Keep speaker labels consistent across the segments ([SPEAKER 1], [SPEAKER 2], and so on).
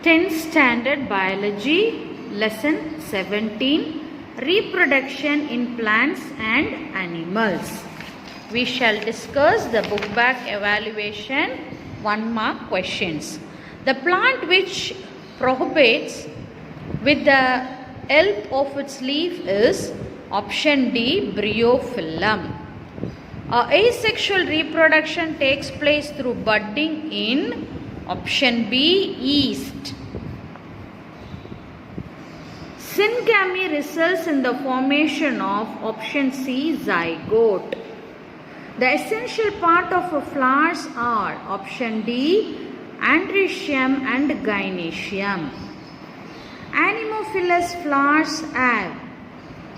[SPEAKER 1] 10th Standard Biology, Lesson 17, Reproduction in Plants and Animals. We shall discuss the book back evaluation 1-mark questions. The plant which prohibits with the help of its leaf is option D, Bryophyllum. Asexual reproduction takes place through budding in option B, yeast. Syngamy results in the formation of option C, zygote. The essential part of a flowers are option D, androecium and gynoecium. Anemophilous flowers have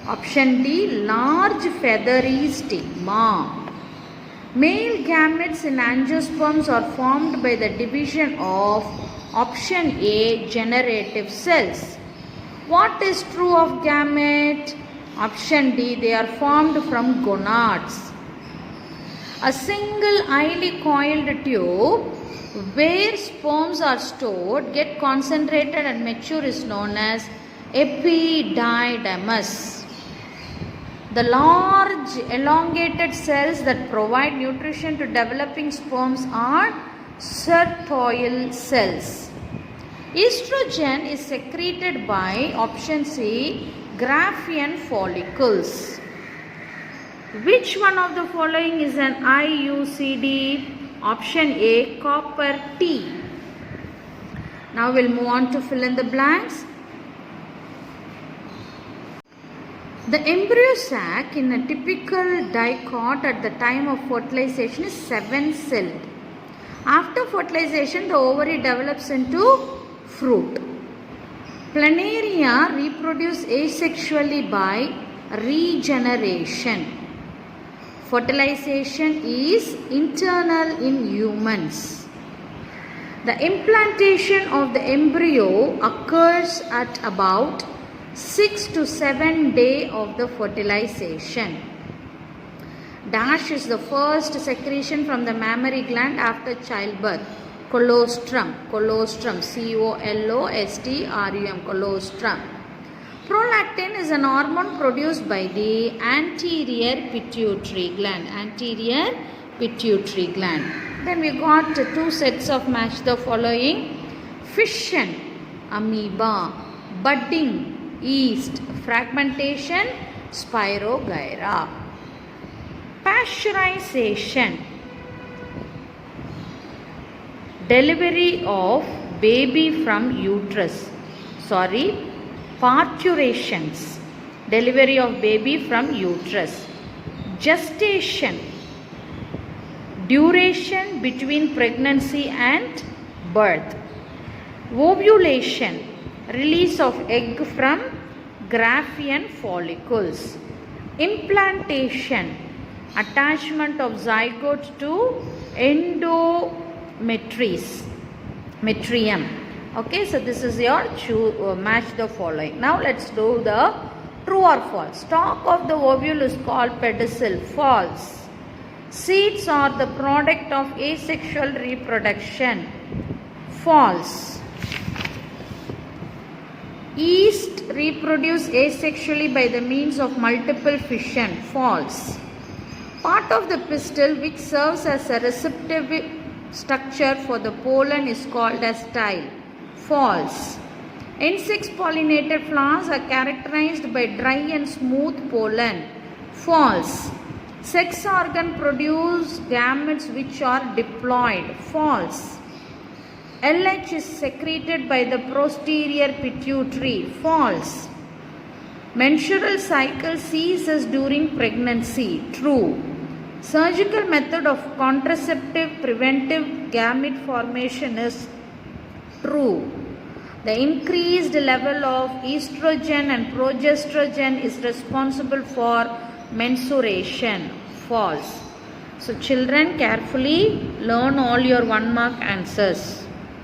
[SPEAKER 1] option D, large feathery stigma. Male gametes in angiosperms are formed by the division of option A, generative cells. What is true of gamete? Option D, they are formed from gonads. A single highly coiled tube where sperms are stored, get concentrated and mature is known as epididymis. The large elongated cells that provide nutrition to developing sperms are Sertoli cells. Estrogen is secreted by option C, Graafian follicles. Which one of the following is an IUCD? Option A, copper T. Now we'll move on to fill in the blanks. The embryo sac in a typical dicot at the time of fertilization is 7-celled. After fertilization, the ovary develops into fruit. Planaria reproduce asexually by regeneration. Fertilization is internal in humans. The implantation of the embryo occurs at about 6 to 7 days of the fertilization. Dash is the first secretion from the mammary gland after childbirth. Colostrum, C-O-L-O-S-T-R-U-M, colostrum. Prolactin is an hormone produced by the anterior pituitary gland. Then we got 2 sets of match the following. Fission, amoeba. Budding, yeast. Fragmentation, Spirogyra. Pasteurization, delivery of baby from uterus. Parturitions, delivery of baby from uterus. Gestation, duration between pregnancy and birth. Ovulation, release of egg from Graafian follicles. Implantation, attachment of zygote to endometrium. Okay, so this is your match the following. Now let's do the true or false. Stalk of the ovule is called pedicel. False. Seeds are the product of asexual reproduction. False. Yeast reproduce asexually by the means of multiple fission. False. Part of the pistil which serves as a receptive structure for the pollen is called as style. False. Insects pollinated flowers are characterized by dry and smooth pollen. False. Sex organ produce gametes which are diploid. False. LH is secreted by the posterior pituitary. False. Menstrual cycle ceases during pregnancy. True. Surgical method of contraceptive preventive gamete formation is true. The increased level of estrogen and progesterone is responsible for menstruation. False. So children, carefully learn all your 1-mark answers.